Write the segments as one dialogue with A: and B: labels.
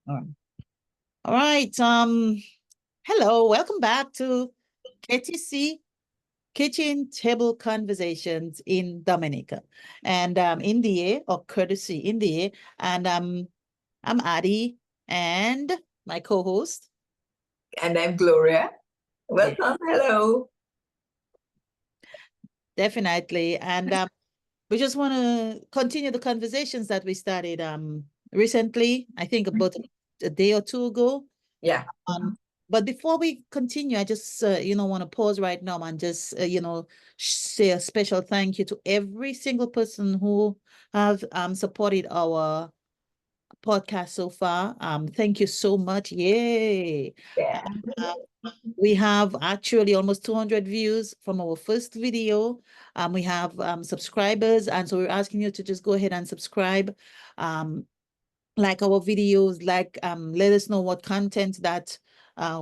A: All right. Hello, welcome back to KTC Kitchen Table Conversations in Dominica. And in the air, or courtesy in the air. And I'm Addie and my co-host.
B: And I'm Gloria. Welcome. Yeah. Hello.
A: Definitely. And we just want to continue the conversations that we started recently, I think about a day or two ago.
B: Yeah.
A: But before we continue, I just, want to pause right now and just, say a special thank you to every single person who have supported our podcast so far. Thank you so much. Yay.
B: Yeah.
A: We have actually almost 200 views from our first video. We have subscribers, and so we're asking you to just go ahead and subscribe. Like our videos, let us know what content that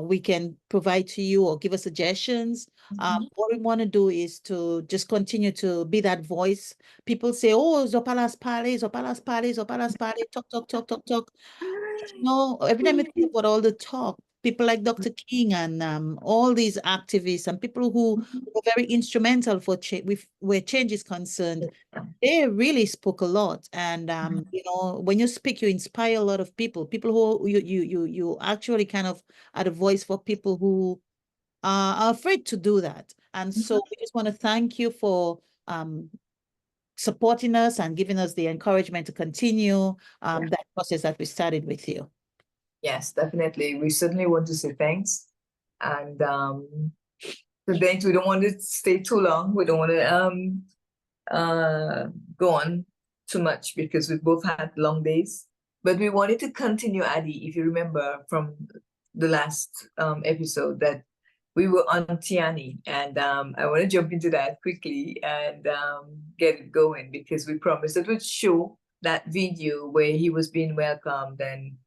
A: we can provide to you or give us suggestions. What we want to do is to just continue to be that voice. People say, oh, Zopalas Pale, Zopalas Pale, Zopalas Pale, talk. No, every time I think about all the talk, people like Dr. King and all these activists and people who were very instrumental for where change is concerned, they really spoke a lot. And when you speak, you inspire a lot of people. People who you actually kind of are the voice for people who are afraid to do that. And so we just want to thank you for supporting us and giving us the encouragement to continue that process that we started with you.
B: Yes, definitely. We certainly want to say thanks. And thanks. We don't want to stay too long. We don't want to go on too much because we both had long days. But we wanted to continue, Addie, if you remember from the last episode, that we were on Tiyani, and I want to jump into that quickly and get it going, because we promised that we'd show that video where he was being welcomed, and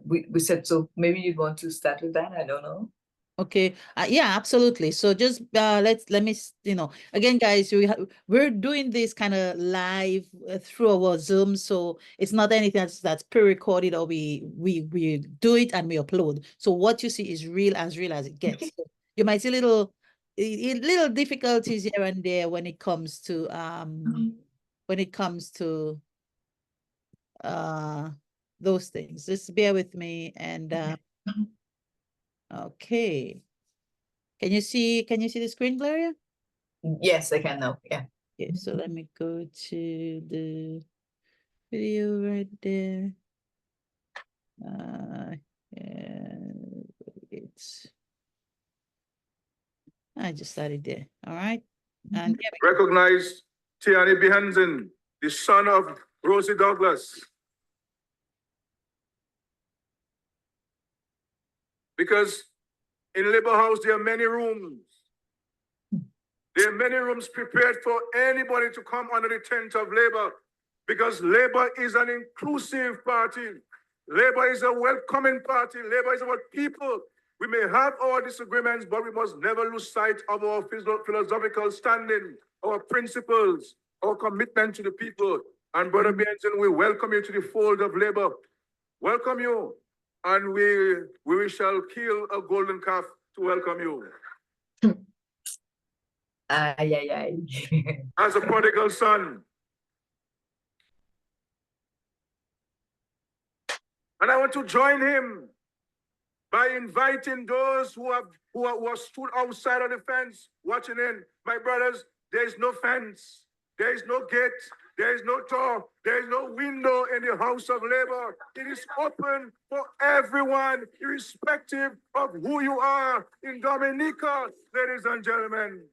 B: we said, so maybe you'd want to start with that. I don't know.
A: Okay. Yeah, absolutely. So just let me, again, guys, we're doing this kind of live through our Zoom. So it's not anything that's pre-recorded, or we do it and we upload. So what you see is real as it gets. So you might see little difficulties here and there when it comes to those things. Just bear with me. And okay. Can you see the screen, Gloria?
B: Yes, I can now. Yeah.
A: Okay, so let me go to the video right there. I just started there. All right. And
C: recognize Tiyani Behanzen, the son of Rosie Douglas. Because in Labor House, there are many rooms. There are many rooms prepared for anybody to come under the tent of Labor, because Labor is an inclusive party. Labor is a welcoming party. Labor is about people. We may have our disagreements, but we must never lose sight of our philosophical standing, our principles, our commitment to the people. And Brother Benson, we welcome you to the fold of Labor. Welcome you. And we shall kill a golden calf to welcome you. As a prodigal son. And I want to join him by inviting those who stood outside of the fence watching in. My brothers, there is no fence, there is no gate, there is no door, there is no window in the House of Labor. It is open for everyone, irrespective of who you are in Dominica, ladies and gentlemen.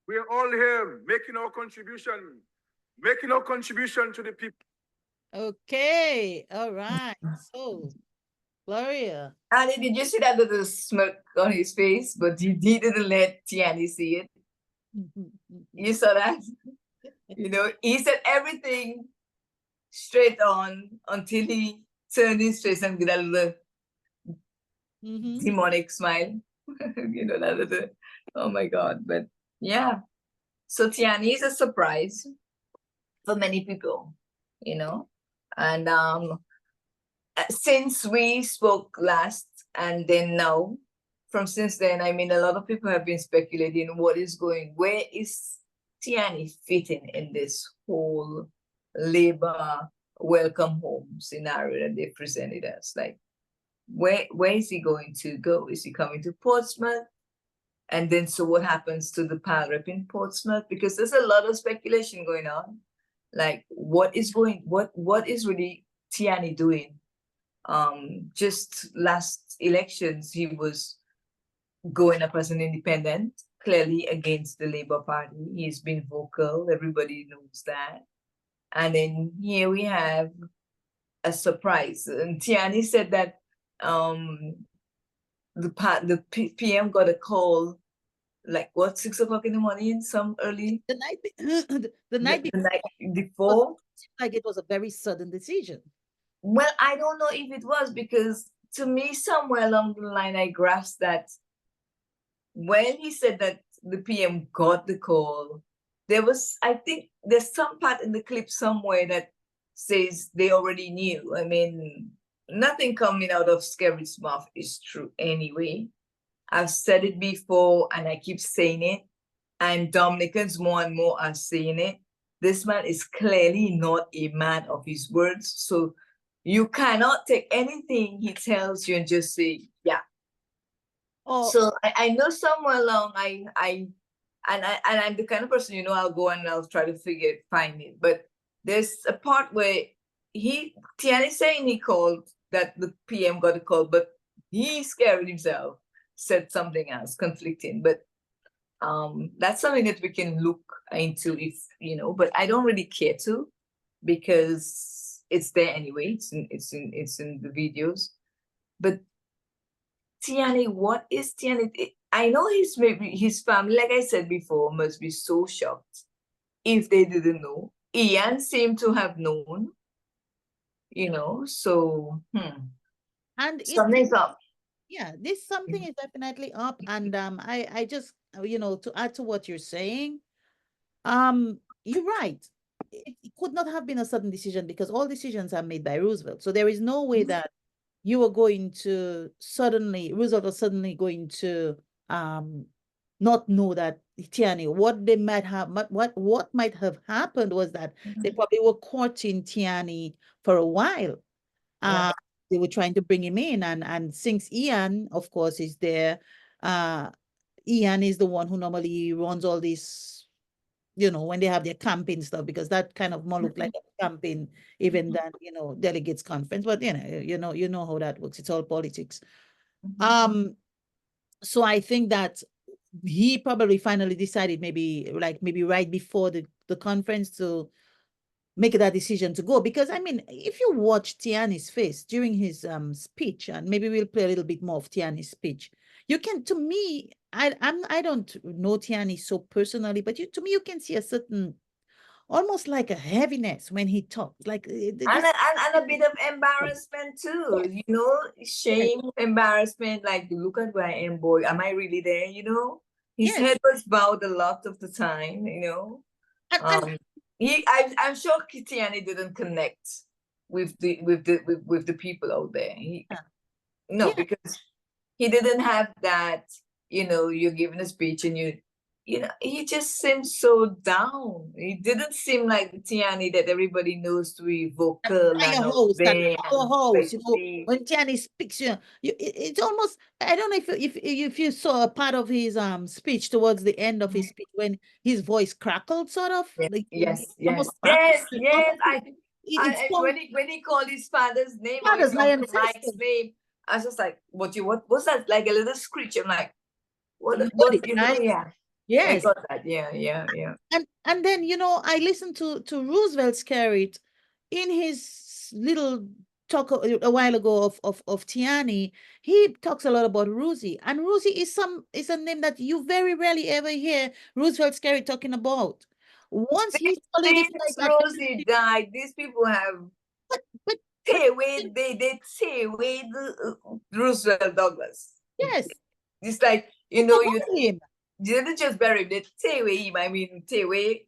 C: We are all here making our contribution to the people.
A: Okay, all right. So, Gloria.
B: Annie, did you see that little smirk on his face? But he didn't let Tiyani see it. You saw that? He said everything straight on until he turned his face and did a little demonic smile. That little, oh my God. But yeah. So Tiyani is a surprise for many people. you know. And since we spoke last and then now, from since then, I mean, a lot of people have been speculating where is Tiyani fitting in this whole labor welcome home scenario that they presented us? Like, where is he going to go? Is he coming to Portsmouth? And then, so what happens to the Parl rep in Portsmouth? Because there's a lot of speculation going on. Like, what is really Tiyani doing? Just last elections, he was going up as an independent, clearly against the Labour Party. He's been vocal, everybody knows that. And then here we have a surprise. And Tiyani said that the PM got a call, like what, 6 o'clock in the morning, some early?
A: The night
B: before?
A: Like it was a very sudden decision.
B: Well, I don't know if it was, because to me, somewhere along the line, I grasped that when he said that the PM got the call, I think there's some part in the clip somewhere that says they already knew. I mean, nothing coming out of Skerritt's mouth is true anyway. I've said it before and I keep saying it, and Dominicans more and more are saying it. This man is clearly not a man of his words. So you cannot take anything he tells you and just say, yeah. Oh. So I know somewhere along I'm the kind of person, I'll go and I'll try to find it. But there's a part where Tiyani saying he called, that the PM got a call, but he scared himself, said something else, conflicting. But that's something that we can look into if, but I don't really care to, because it's there anyway. It's in the videos. But Tiyani, what is Tiyani? I know his family, like I said before, must be so shocked if they didn't know. Ian seemed to have known, so
A: and
B: something's up.
A: Yeah, something is definitely up. And I just, to add to what you're saying, you're right. It could not have been a sudden decision, because all decisions are made by Roosevelt. So there is no way that you were going to Roosevelt was suddenly going to not know that Tiyani. What might have happened was that they probably were courting Tiyani for a while. They were trying to bring him in, and since Ian, of course, is there, Ian is the one who normally runs all these, when they have their campaign stuff, because that kind of more look like a campaign even than, delegates conference. But you know how that works. It's all politics. So I think that he probably finally decided, maybe right before the conference, to make that decision to go. Because I mean, if you watch Tiyani's face during his speech, and maybe we'll play a little bit more of Tiyani's speech, you can, to me, I don't know Tiyani so personally, but to me you can see a certain, almost like a heaviness when he talks, like
B: and a bit of embarrassment too, shame, embarrassment, like, look at where I am, boy, am I really there? His head was bowed a lot of the time, I'm sure Tiyani didn't connect with the people out there. Because he didn't have that, you're giving a speech and he just seems so down. He didn't seem like the Tiyani that everybody knows to be vocal and
A: host. When Tiyani speaks, it's almost, I don't know if you saw a part of his speech towards the end of his speech, when his voice crackled, sort of.
B: Yes. When he called his father's name, Mike's name, I was just like, what was that? Like a little screech. I'm like, Yes. I got that. Yeah.
A: And then, I listened to Roosevelt Skerritt in his little talk a while ago of Tiyani. He talks a lot about Rosie, and Rosie is a name that you very rarely ever hear Roosevelt Skerritt talking about. Once he
B: solidified, Rosie died, these people have they take away the Roosevelt Douglas.
A: Yes.
B: It's like, you didn't just bury him, they take away him. I mean, take away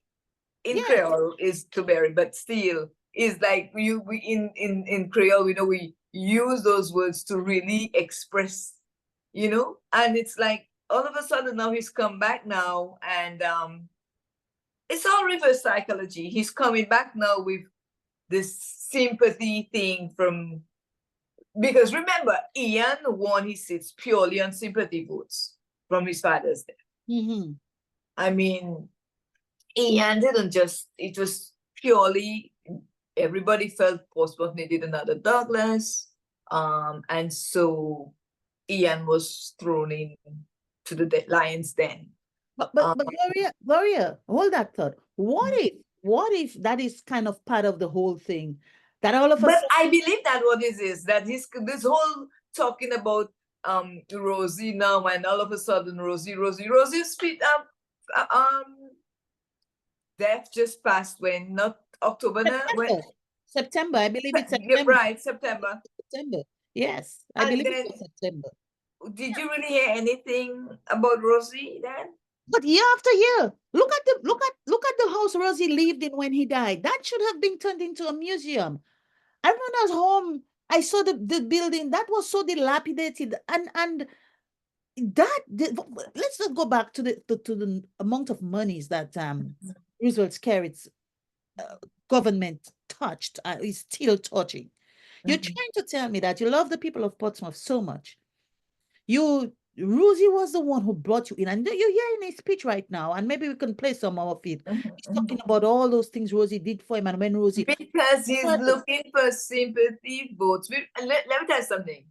B: in Creole is to bury, but still, is like we in Creole, we use those words to really express, and it's like all of a sudden now he's come back now, and it's all reverse psychology. He's coming back now with this sympathy thing because remember, Ian won his seats purely on sympathy votes from his father's death.
A: Mm-hmm.
B: I mean, Ian didn't it was purely, everybody felt Portsmouth needed another Douglas. And so Ian was thrown in to the lion's den.
A: But Gloria, hold that thought. What if that is kind of part of the whole thing? That all of a
B: But
A: sudden,
B: I believe that what this is, that this whole talking about Rosie now, and all of a sudden Rosie's feet death just passed when, not October now, when
A: September, I believe it's
B: yeah,
A: September.
B: right, September.
A: September. Yes, I
B: And
A: believe
B: then,
A: it was September.
B: did you really hear anything about Rosie then?
A: But year after year, look at the house Rosie lived in when he died. That should have been turned into a museum. I when I was home, I saw the building that was so dilapidated, and let's not go back to the amount of monies that Roosevelt Skerritt's government touched, is still touching. You're trying to tell me that you love the people of Portsmouth so much. Rosie was the one who brought you in, and you're hearing his speech right now, and maybe we can play some of it. He's talking about all those things Rosie did for him, and when Rosie,
B: because he's looking for sympathy votes. Let me tell you something.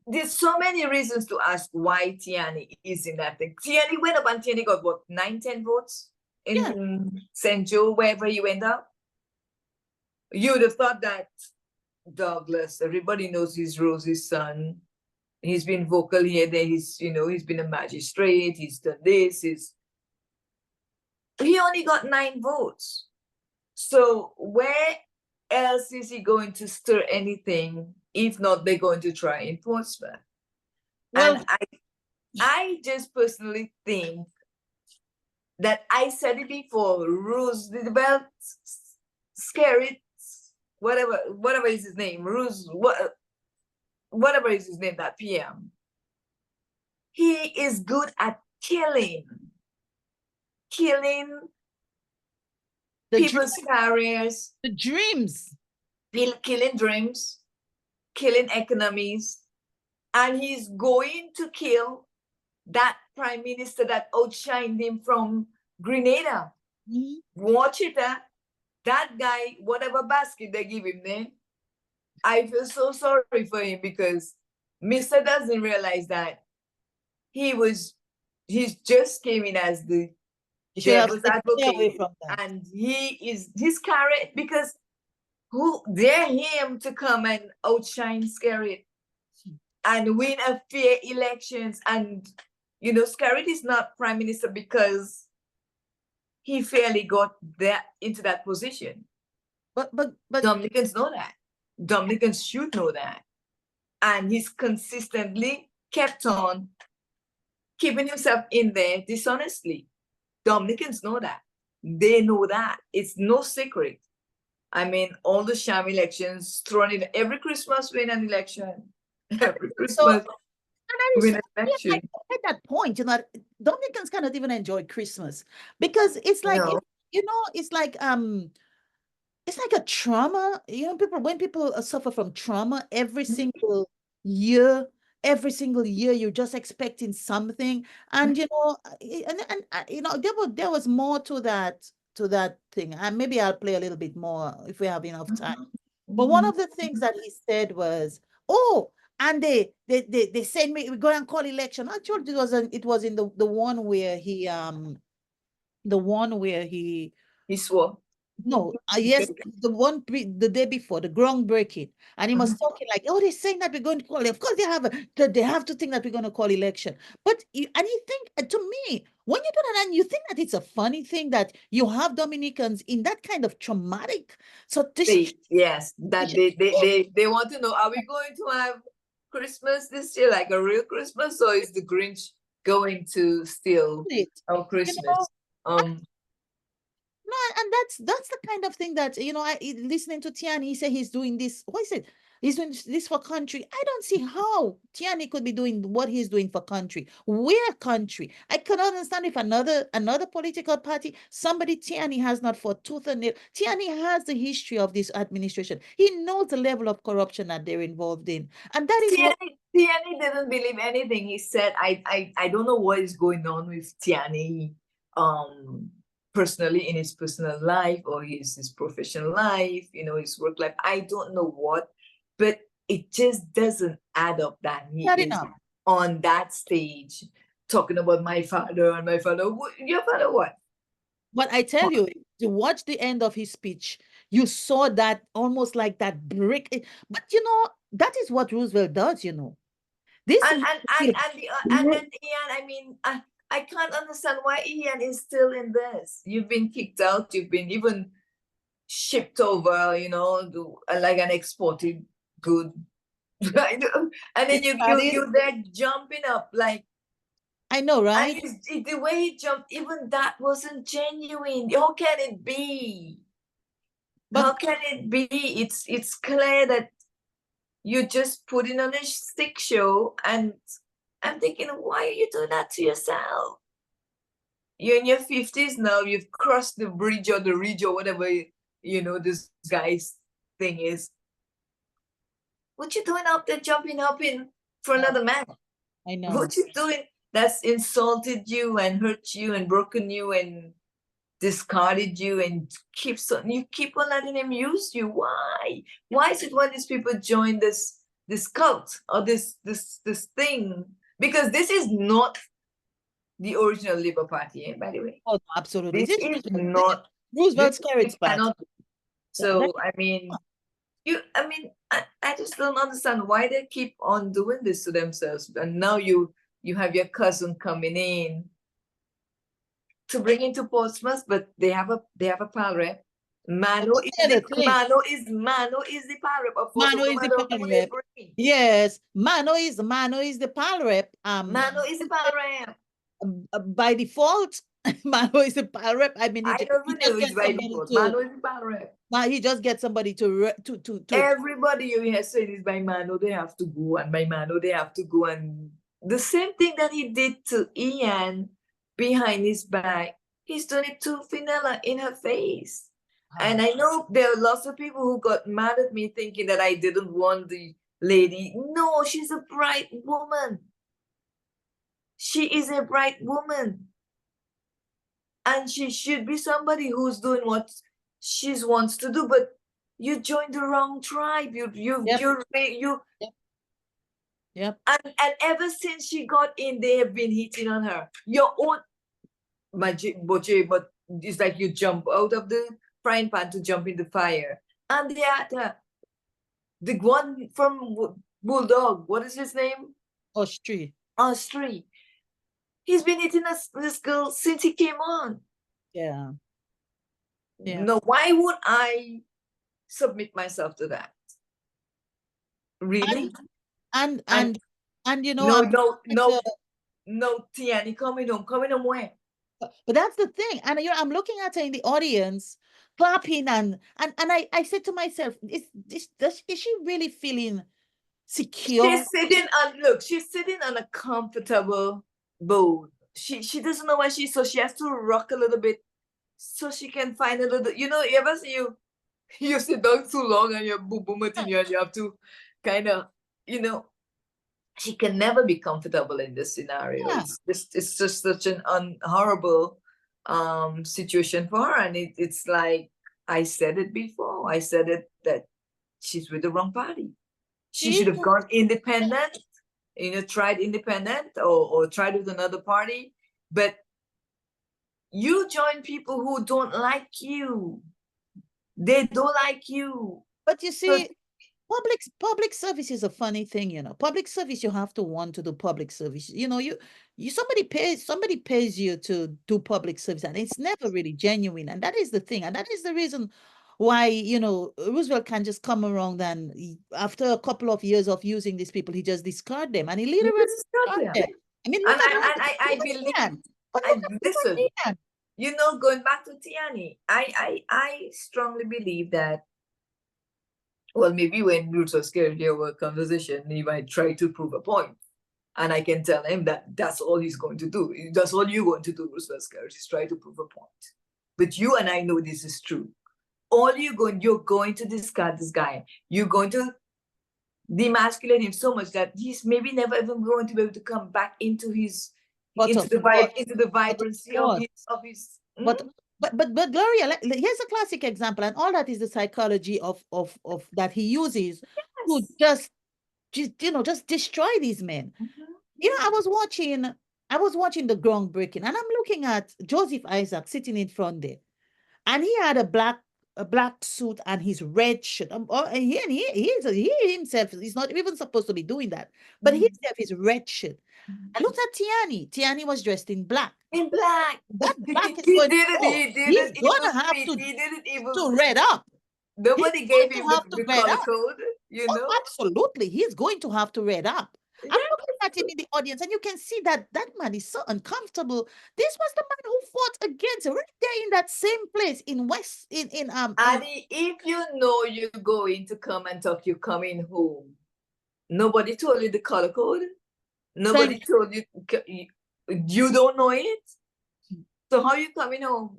B: There's so many reasons to ask why Tiyani is in that thing. Tiyani went up, and Tiyani got what, 9-10 votes in St. Joe, wherever he went up. You would have thought that Douglas, everybody knows he's Rosie's son. He's been vocal here, there. He's been a magistrate. He's done this. He only got 9 votes. So where else is he going to stir anything? If not, they're going to try in Portsmouth. Well, and I just personally think that, I said it before, Roosevelt Skerritt, whatever is his name, whatever is his name, that PM, he is good at killing people's careers,
A: the dreams,
B: killing dreams, killing economies, and he's going to kill that prime minister that outshined him from Grenada. Watch it, that guy, whatever basket they give him there, I feel so sorry for him, because Mr. doesn't realize that he just came in as the devil's advocate, and his carrot, because who dare him to come and outshine Skerritt and win a fair elections? And Skerritt is not prime minister because he fairly got into that position. But Dominicans know that. Dominicans should know that. And he's consistently kept on keeping himself in there dishonestly. Dominicans know that. They know that. It's no secret. I mean, all the sham elections thrown in. Every Christmas win an election. Every Christmas win an election.
A: At that point, Dominicans cannot even enjoy Christmas, because it's like, it's like a trauma. When people suffer from trauma, every single year, you're just expecting something, and there was more to that thing, and maybe I'll play a little bit more if we have enough time. But one of the things that he said was, and they said we go and call election. Actually, it was in the one where he
B: swore.
A: No, yes, the day before, the groundbreaking, and he was talking like, they're saying that we're going to call it. Of course, they have to think that we're going to call election. But you think, to me, when you do that, and you think that it's a funny thing that you have Dominicans in that kind of traumatic.
B: Yes, that they want to know: are we going to have Christmas this year, like a real Christmas, or is the Grinch going to steal our Christmas?
A: No, and that's the kind of thing that, you know, listening to Tiyani, he said he's doing this. What is it? He's doing this for country. I don't see how Tiyani could be doing what he's doing for country. Where country? I cannot understand if another political party, somebody Tiyani has not for tooth and nail. Tiyani has the history of this administration. He knows the level of corruption that they're involved in. And that is what
B: Tiyani didn't believe anything. He said, I don't know what is going on with Tiyani personally in his personal life or his professional life, you know, his work life. I don't know what, but it just doesn't add up that he
A: not
B: is
A: enough.
B: on that stage talking about my father and my father. Your father what?
A: But I tell you, to watch the end of his speech, you saw that almost like that brick. But you know, that is what Roosevelt does, you know. This
B: And then Ian, I mean, I can't understand why Ian is still in this. You've been kicked out. You've been even shipped over, you know, like an exported good. And then you there jumping up like.
A: I know, right?
B: And the way he jumped, even that wasn't genuine. How can it be?
A: But
B: how can it be? It's clear that you're just putting on a stick show, and I'm thinking, why are you doing that to yourself? You're in your 50s now, you've crossed the bridge or the ridge or whatever, you know, this guy's thing is. What you doing up there jumping up in for another man?
A: I know.
B: What you doing that's insulted you and hurt you and broken you and discarded you and you keep on letting him use you? Why is it when these people join this cult or this thing? Because this is not the original Labour Party, by the way.
A: Oh, absolutely.
B: This is not
A: Roosevelt's carrots party.
B: So I mean, I just don't understand why they keep on doing this to themselves. And now you have your cousin coming in to bring into Portsmouth, but they have a Parl rep. Mano is the Parl rep.
A: Mano is the Parl rep. Yes, Mano is the Parl rep.
B: Mano is the Parl rep.
A: By default, Mano is the Parl rep. I mean,
B: I don't know it's by default. Mano is the Parl rep.
A: He just gets somebody to
B: Everybody you hear saying is by Mano, they have to go, and by Mano they have to go, and the same thing that he did to Ian behind his back, he's doing it to Fenella in her face. And I know there are lots of people who got mad at me thinking that I didn't want the lady. No, she's a bright woman. She is a bright woman. And she should be somebody who's doing what she wants to do. But you joined the wrong tribe.
A: Yep.
B: And ever since she got in, they have been hitting on her. Your own, but it's like you jump out of the frying pan to jump in the fire. And the one from Bulldog, what is his name?
A: Ostry.
B: He's been hitting this girl since he came on.
A: Yeah.
B: No, why would I submit myself to that? Really?
A: And you know,
B: no, Tiyani, coming home where?
A: But that's the thing. And I'm looking at her in the audience, clapping, and I said to myself, is she really feeling secure?
B: She's sitting on a comfortable boat. She doesn't know where so she has to rock a little bit so she can find a little, you know, you ever see you sit down too long and you're boom and you have to kind of, you know, she can never be comfortable in this scenario. Yeah. It's just such an horrible situation for her. And it's like, I said it before. I said it that she's with the wrong party. She should have gone independent, you know, tried independent or tried with another party. But you join people who don't like you. They don't like you.
A: But you see, public service is a funny thing, you know. Public service, you have to want to do public service. You know, somebody pays you to do public service, and it's never really genuine. And that is the thing, and that is the reason why, you know, Roosevelt can just come around and after a couple of years of using these people, he just discard them, and he literally discard them. I mean,
B: I believe. Listen. you know, going back to Tiyani, I strongly believe that, well, maybe when Roots was scared here our conversation, he might try to prove a point. And I can tell him that that's all he's going to do. That's all you're going to do, Roots was scared, is try to prove a point. But you and I know this is true. All you're going to discard this guy. You're going to demasculate him so much that he's maybe never even going to be able to come back into his into the vibrancy of his
A: But Gloria, here's a classic example, and all that is the psychology of that he uses to just destroy these men. You know, I was watching the groundbreaking, and I'm looking at Joseph Isaac sitting in front there, and he had a black suit and his red shirt. He himself is not even supposed to be doing that, but he himself is red shirt. And look at Tiyani. Tiyani was dressed in black.
B: In black.
A: That black is going he's gonna have to red up.
B: Nobody gave him the color code, you know?
A: Absolutely. He's going to have to red up. I'm looking at him in the audience, and you can see that man is so uncomfortable. This was the man who fought against right there in that same place in West
B: Addie, if you know you're going to come and talk, you're coming home. Nobody told you the color code. Nobody told you. You don't know it. So how are you coming home?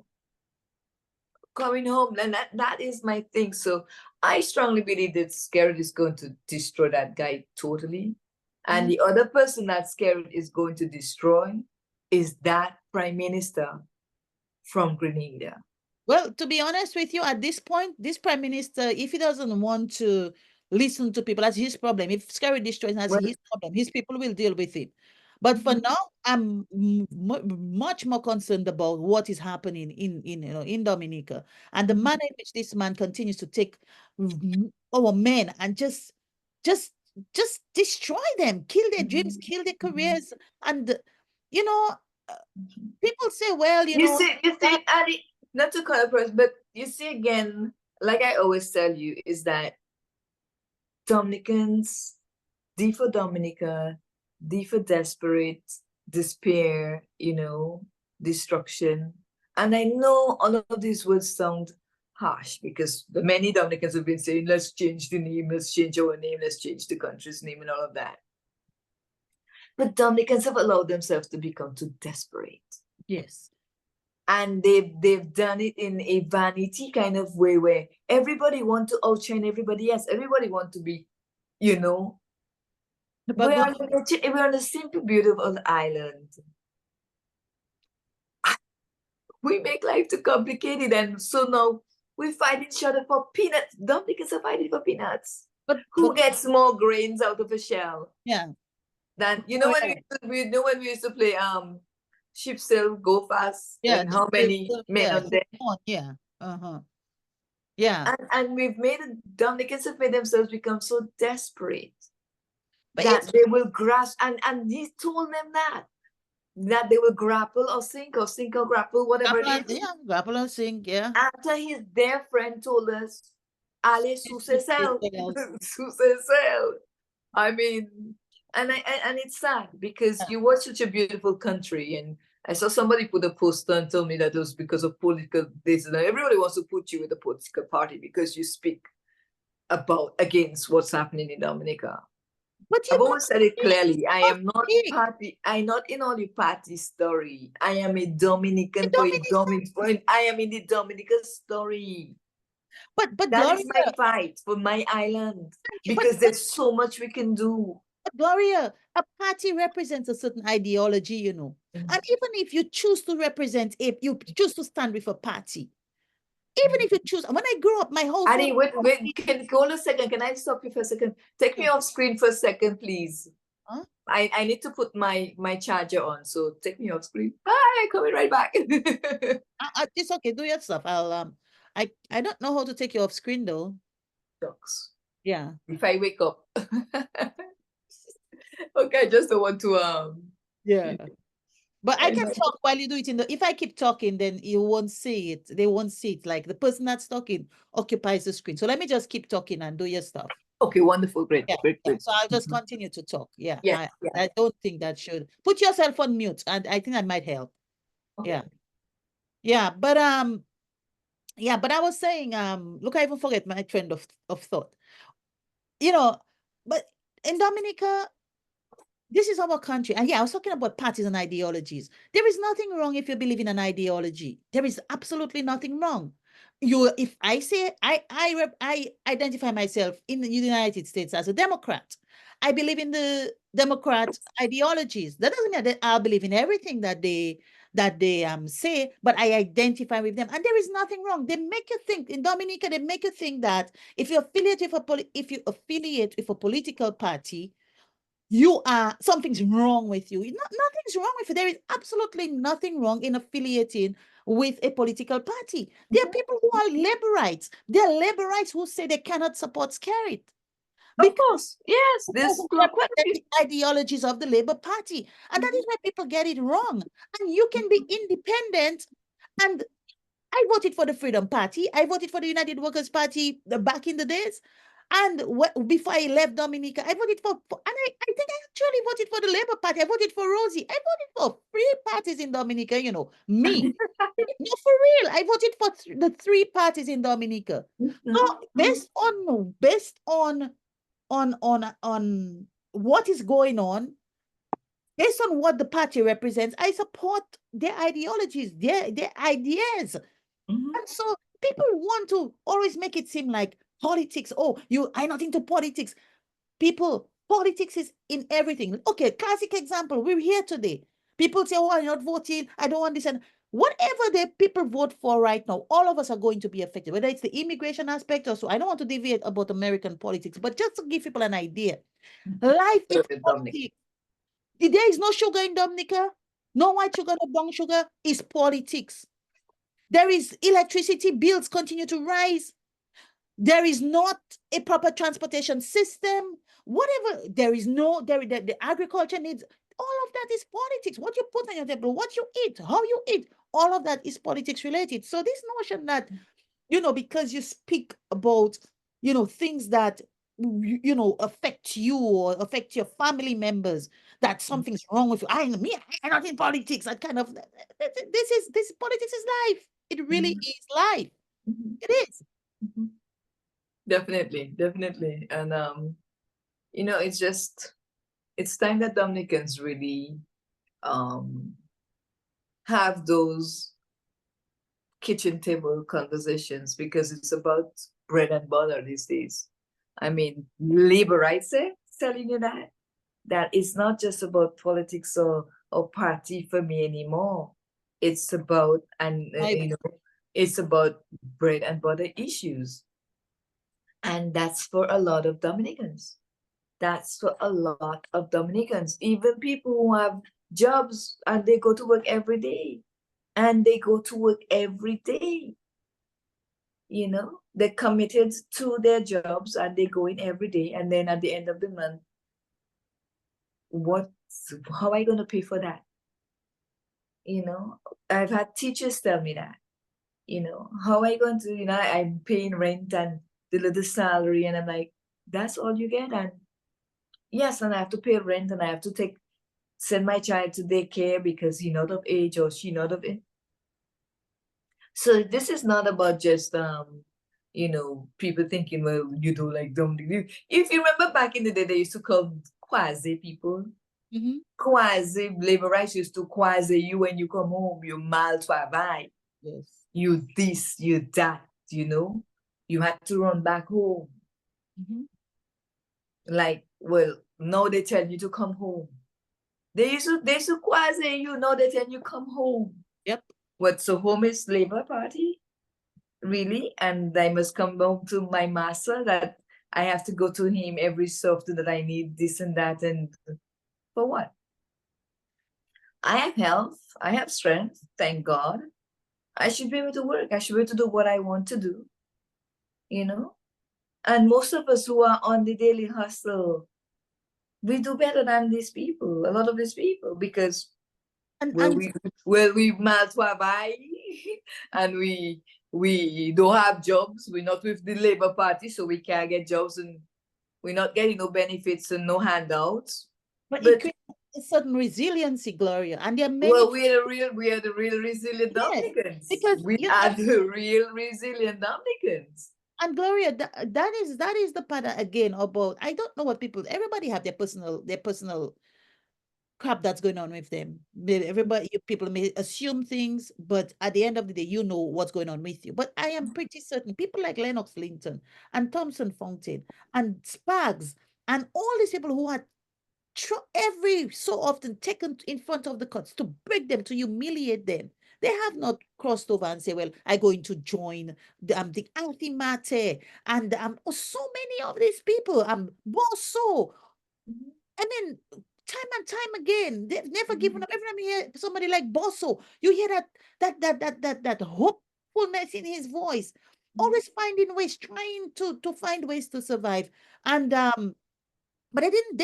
B: Coming home, and that is my thing. So I strongly believe that Scared is going to destroy that guy totally. And the other person that Scared is going to destroy is that Prime Minister from Grenada.
A: Well, to be honest with you, at this point, this Prime Minister, if he doesn't want to listen to people, that's his problem. If Scared destroys, that's his problem. His people will deal with it. But for now, I'm much more concerned about what is happening in Dominica, and the manner in which this man continues to take our men and just destroy them, kill their dreams, kill their careers. And people say, well,
B: you see, Addie, not to call a but you see again, like I always tell you, is that Dominicans, D for Dominica, D for desperate, despair, destruction. And I know all of these words sound harsh because the many Dominicans have been saying, let's change the name, let's change our name, let's change the country's name and all of that. But Dominicans have allowed themselves to become too desperate.
A: Yes.
B: And they've done it in a vanity kind of way where everybody wants to outshine everybody else. Everybody wants to be, we're on the simple, beautiful island. We make life too complicated, and so now we fight each other for peanuts. Dominicans are fighting for peanuts. But who gets more grains out of a shell?
A: Yeah.
B: When we used to play ship sail go fast. Yeah. And how many men on there?
A: Yeah. Yeah.
B: And we've made Dominicans have made themselves become so desperate. But that they will grasp, and he told them that they will grapple or sink or grapple, whatever it is.
A: Yeah, grapple or sink, yeah.
B: After his dear friend told us, Ale sucesel. I mean, and it's sad because you were such a beautiful country, and I saw somebody put a poster and told me that it was because of political this, and everybody wants to put you with a political party because you speak against what's happening in Dominica. But I've always said it clearly. I am not party. I'm not in all your party story. I am a Dominican for a Dominican. I am in the Dominican story. But that is my fight for my island because there's so much we can do.
A: But Gloria, a party represents a certain ideology, and even if you choose to represent it, you choose to stand with a party. Even if you choose, when I grew up, my whole
B: Annie, wait, can hold a second. Can I stop you for a second? Take me off screen for a second, please. Huh? I need to put my charger on, so take me off screen. Bye, coming right back.
A: It's okay, do your stuff. I don't know how to take you off screen though.
B: Shucks.
A: Yeah.
B: If I wake up. Okay, I just don't want to
A: yeah. But I can talk while you do it if I keep talking, then you won't see it. They won't see it. Like the person that's talking occupies the screen. So let me just keep talking and do your stuff.
B: Okay, wonderful. Great.
A: Yeah,
B: great.
A: So I'll just continue to talk. Yeah. I don't think that should. Put yourself on mute, and I think that might help. Okay. Yeah. Yeah, but I was saying, look, I even forget my trend of thought. You know, but in Dominica, this is our country. And yeah, I was talking about parties and ideologies. There is nothing wrong if you believe in an ideology. There is absolutely nothing wrong. If I say I identify myself in the United States as a Democrat, I believe in the Democrat ideologies. That doesn't mean that I believe in everything that they say, but I identify with them, and there is nothing wrong. They make you think in Dominica. They make you think that if you affiliate with a political party, you are something's wrong with you. Nothing's wrong with it. There is absolutely nothing wrong in affiliating with a political party. There are people who are laborites. There are laborites who say they cannot support Scarrett.
B: Of course, yes,
A: Because
B: this
A: of the ideologies of the Labour Party. And that is why people get it wrong. And you can be independent. And I voted for the Freedom Party. I voted for the United Workers' Party back in the days. And before I left Dominica, I voted and I think I actually voted for the Labour Party. I voted for Rosie. I voted for 3 parties in Dominica, me. No, for real. I voted for the 3 parties in Dominica. So based on what is going on, based on what the party represents, I support their ideologies, their ideas. And so people want to always make it seem like politics. Oh, you are not into politics. People, politics is in everything. Okay, classic example. We're here today. People say, oh, I'm not voting. I don't want this. And whatever the people vote for right now, all of us are going to be affected, whether it's the immigration aspect or so. I don't want to deviate about American politics, but just to give people an idea. Life is politics. There is no sugar in Dominica. No white sugar, no brown sugar. It's politics. There is electricity bills continue to rise. There is not a proper transportation system. Whatever, the agriculture needs, all of that is politics. What you put on your table, what you eat, how you eat, all of that is politics related. So this notion that, because you speak about, things that, affect you or affect your family members, that something's wrong with you. I'm not in politics. That kind of, this politics is life. It really is life. It is.
B: Definitely. And it's time that Dominicans really have those kitchen table conversations, because it's about bread and butter these days. I mean, labor rights telling you that it's not just about politics or party for me anymore. It's about it's about bread and butter issues. And that's for a lot of Dominicans. That's for a lot of Dominicans. Even people who have jobs and they go to work every day. They're committed to their jobs and they go in every day. And then at the end of the month, how are I going to pay for that? I've had teachers tell me that, how are I going to, I'm paying rent and the little salary, and I'm like, that's all you get? And yes, and I have to pay rent, and I have to send my child to daycare because he's not of age or she not of age. So this is not about just people thinking, well, you do like Dominic. If you remember back in the day, they used to call quasi people. Quasi labor rights used to quasi you when you come home, you mal travail.
A: Yes.
B: You this, you that, you had to run back home. Like, well, now they tell you to come home. They used to quasi you, now they tell you come home.
A: Yep.
B: What, so home is Labour Party? Really? And I must come home to my master, that I have to go to him every so often, that I need this and that, and for what? I have health, I have strength, thank God. I should be able to work. I should be able to do what I want to do. And most of us who are on the daily hustle, we do better than these people, a lot of these people, because we mal travail and we don't have jobs. We're not with the Labour Party, so we can't get jobs, and we're not getting no benefits and no handouts.
A: But a certain resiliency, Gloria, and there are many.
B: Well, we are the real resilient Dominicans.
A: because
B: We
A: you
B: are
A: know,
B: the real resilient Dominicans.
A: and Gloria, that is the part again about, I don't know what people, everybody have their personal crap that's going on with them. Everybody, people may assume things, but at the end of the day, you know what's going on with you. But I am pretty certain people like Lennox Linton and Thompson Fountain and Spags and all these people who are every so often taken in front of the courts to break them, to humiliate them. They have not crossed over and say, well, I'm going to join the Antimate and so many of these people, Bosso. I mean, time and time again, they've never given up. Every time you hear somebody like Bosso, you hear that hopefulness in his voice, always finding ways, trying to find ways to survive. And but they didn't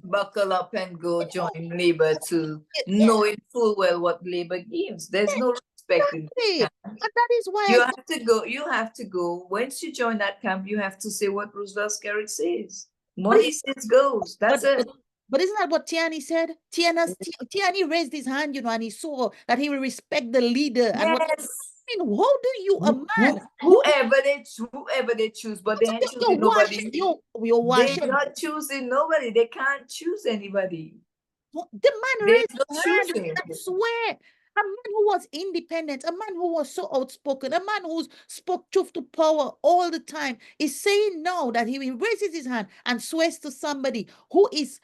B: Buckle up and go join Labour to
A: yeah,
B: knowing full well what Labour gives. There's no respect in
A: exactly.
B: that
A: And
B: camp.
A: that is why
B: You have to go. You have to go. Once you join that camp, you have to say what Roosevelt Skerritt says. What he says goes. That's it.
A: But isn't that what Tiyani said? Tiyani raised his hand, and he saw that he will respect the leader. And what I
B: Yes.
A: mean, how do you, a man,
B: Whoever they choose, but they ain't choosing nobody.
A: you're
B: They're
A: washing.
B: not choosing nobody. They can't choose anybody.
A: The man
B: They're
A: raised
B: not
A: his hand.
B: choosing.
A: I swear. A man who was independent, a man who was so outspoken, a man who spoke truth to power all the time is saying now that he raises his hand and swears to somebody the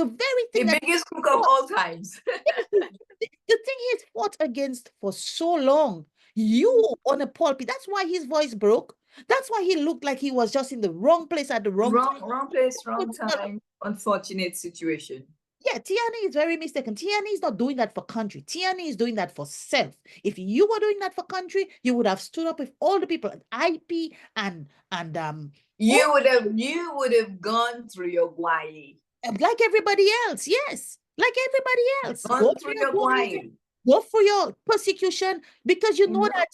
A: very thing
B: The
A: that
B: biggest crook of all times.
A: the thing he's fought against for so long, you on a pulpit. That's why his voice broke. That's why he looked like he was just in the wrong place at the wrong time.
B: Wrong place, wrong time. Unfortunate situation.
A: Yeah, Tiyani is very mistaken. Tiyani is not doing that for country. Tiyani is doing that for self. If you were doing that for country, you would have stood up with all the people at IP and
B: you would have gone through your guai.
A: Like everybody else. Yes, like everybody else.
B: Gone through your guai.
A: Go for your persecution, because you know that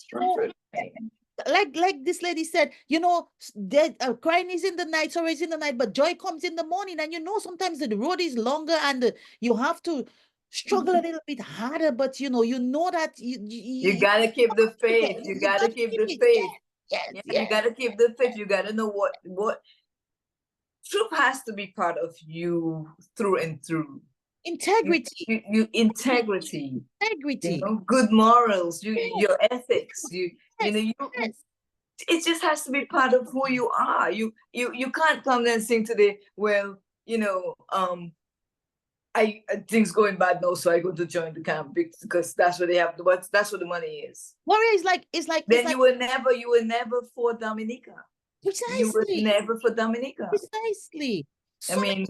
A: like this lady said, crying is in the night, sorrow is in the night, but joy comes in the morning. And sometimes the road is longer and you have to struggle a little bit harder, but you know that
B: you gotta keep the faith. You gotta keep the faith.
A: Yes,
B: you gotta keep the faith. You gotta know what truth has to be part of you through and through.
A: Integrity.
B: Integrity.
A: Integrity.
B: Good morals. Your ethics. It just has to be part of who you are. You can't come and sing today, well, things going bad now, so I go to join the camp because that's what they have. That's what the money is.
A: Warrior is like then
B: you will never for Dominica.
A: Precisely.
B: You will never for Dominica.
A: Precisely.
B: I mean,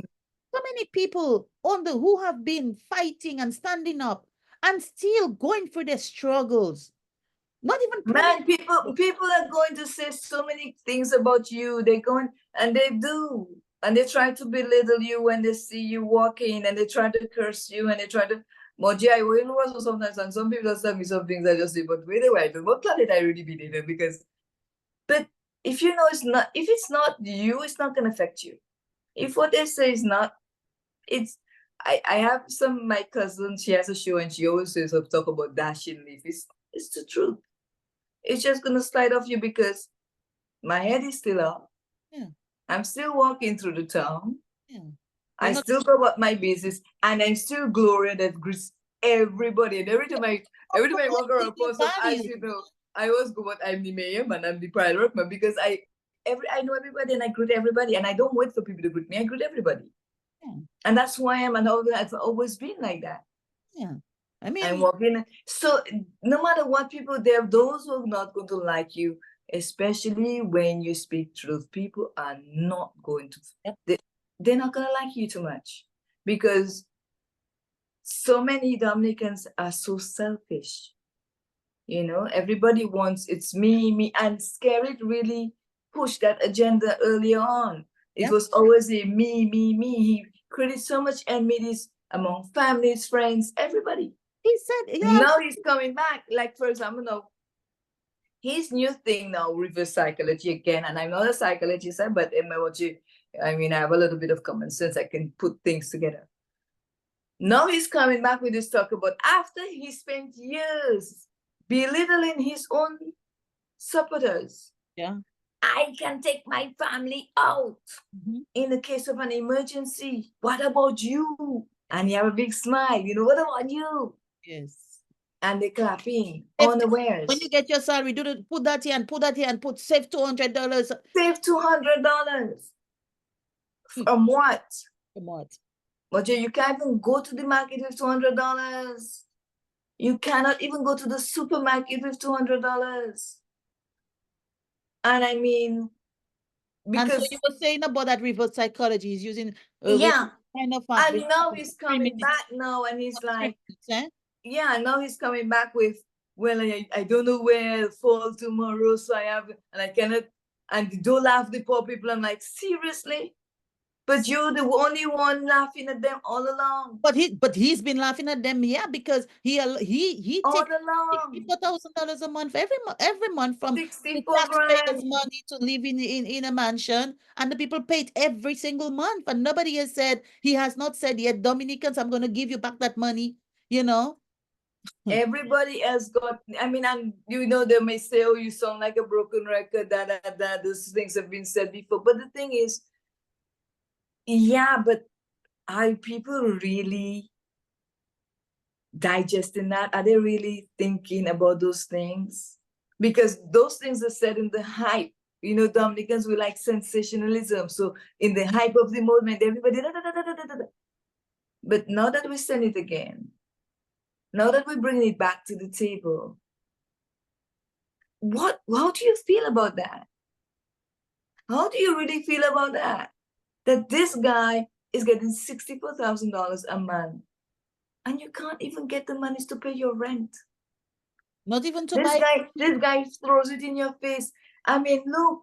A: so many people who have been fighting and standing up and still going through their struggles. Not even
B: people are going to say so many things about you. They're going and they do. And they try to belittle you when they see you walking, and they try to curse you, and they try to I will also sometimes, and some people tell me some things I just say, but wait a while, what planet I really believe in? Because but if it's not you, it's not gonna affect you. If what they say is not, I have my cousin, she has a show and she always says talk about dashing leaf. It's the truth. It's just gonna slide off you because my head is still up.
A: Yeah.
B: I'm still walking through the town.
A: Yeah.
B: I still go about my business, and I'm still Gloria that greets everybody. And every time I walk around, as you know, I always go, but I'm the mayor and I'm the pride workman, because I know everybody and I greet everybody, and I don't wait for people to greet me. I greet everybody. Yeah. And that's who I am, and I've always been like that.
A: Yeah. I mean,
B: I'm walking. So no matter what, people, there are those who are not going to like you, especially when you speak truth. People are not going to, they're not going to like you too much, because so many Dominicans are so selfish. Everybody wants, it's me, and Skerritt really pushed that agenda earlier on. It was always a me. He created so much enmities among families, friends, everybody.
A: He said,
B: now he's coming back. Like, for example, now, his new thing now, reverse psychology again. And I'm not a psychologist, but I mean, I have a little bit of common sense. I can put things together. Now he's coming back with this talk about after he spent years belittling his own supporters.
A: Yeah.
B: I can take my family out in the case of an emergency. What about you? And you have a big smile. You know, what about you?
A: Yes.
B: And they're clapping
A: If-
B: unawares.
A: When you get your salary, put that here and put that here and save $200.
B: Save $200. From what?
A: From what?
B: But you can't even go to the market with $200. You cannot even go to the supermarket with $200. And I mean,
A: And so
B: because
A: you were saying about that reverse psychology is using
B: yeah,
A: kind of
B: and now he's coming back now, and he's like, yeah, now he's coming back with, well, I don't know where I'll fall tomorrow, so I have, and I cannot, and don't laugh the poor people. I'm like, seriously? But you're the only one laughing at them all along.
A: But he's been laughing at them, yeah, because he
B: all
A: takes
B: along
A: $64,000 a month every month from the
B: 64
A: taxpayers'
B: grand.
A: money to live in a mansion, and the people pay it every single month, and nobody has said, he has not said yet, Dominicans, I'm going to give you back that money, you know.
B: Everybody else got, I mean, and you know, they may say, oh, you sound like a broken record, that those things have been said before. But the thing is, yeah, but are people really digesting that? Are they really thinking about those things? Because those things are said in the hype. You know, Dominicans, we like sensationalism. So in the hype of the moment, everybody, But now that we send it again, now that we bring it back to the table, how do you feel about that? How do you really feel about that? That this guy is getting $64,000 a month, and you can't even get the money to pay your rent.
A: Not even to
B: This
A: buy.
B: guy throws it in your face. I mean, look.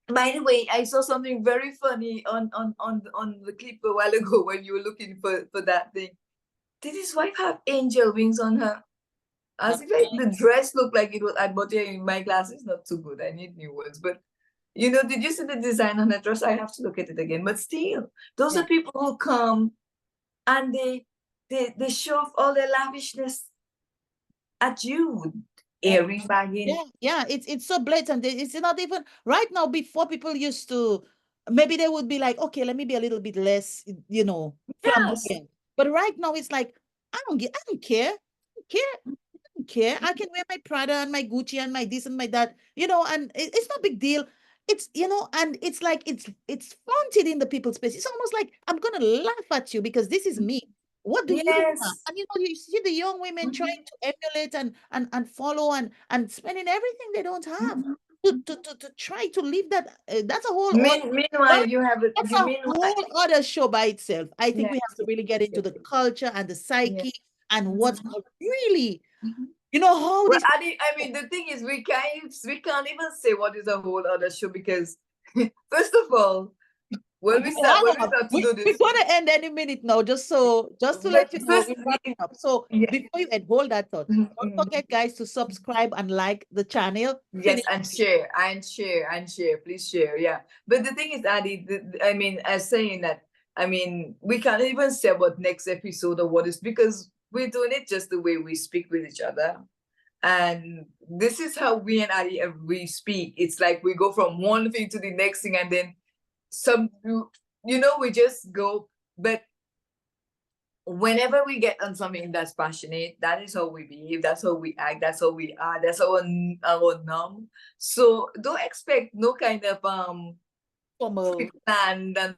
B: By the way, I saw something very funny on the clip a while ago when you were looking for that thing. Did his wife have angel wings on her? As if the dress looked like it was. I bought it in my glasses, not too good. I need new ones. But you know, did you see the design on that dress? I have to look at it again. But still, those are people who come and they show off all their lavishness at you. Earring bagging.
A: Yeah, it's so blatant. It's not even right now. Before, people used to, maybe they would be like, okay, let me be a little bit less, you know, flamboyant. But right now it's like, I don't care. I can wear my Prada and my Gucci and my this and my that, you know, and it's no big deal. It's, you know, and it's like it's flaunted in the people's space. It's almost like, I'm gonna laugh at you because this is me. What do you have? And you know, you see the young women trying to emulate and follow and spending everything they don't have to try to live that. That's a whole
B: meanwhile, you have it.
A: that's a whole other show by itself. I think we have to really get into the culture and the psyche and what's really, you know, how
B: well,
A: this.
B: I mean, the thing is, we can't even say what is a whole other show because, first of all, when we start to do this,
A: we're gonna end any minute now, just to let you know we're wrapping up. So before you end, hold that thought. Don't forget, guys, to subscribe and like the channel.
B: Yes, and share. Please share. Yeah, but the thing is, Adi, I mean, as saying that, I mean, we can't even say what next episode or what is, because we're doing it just the way we speak with each other. And this is how we and Adi, we speak. It's like we go from one thing to the next thing, and then you know, we just go. But whenever we get on something that's passionate, that is how we behave, that's how we act, that's how we are, that's our norm. So don't expect no kind of
A: formal
B: plan and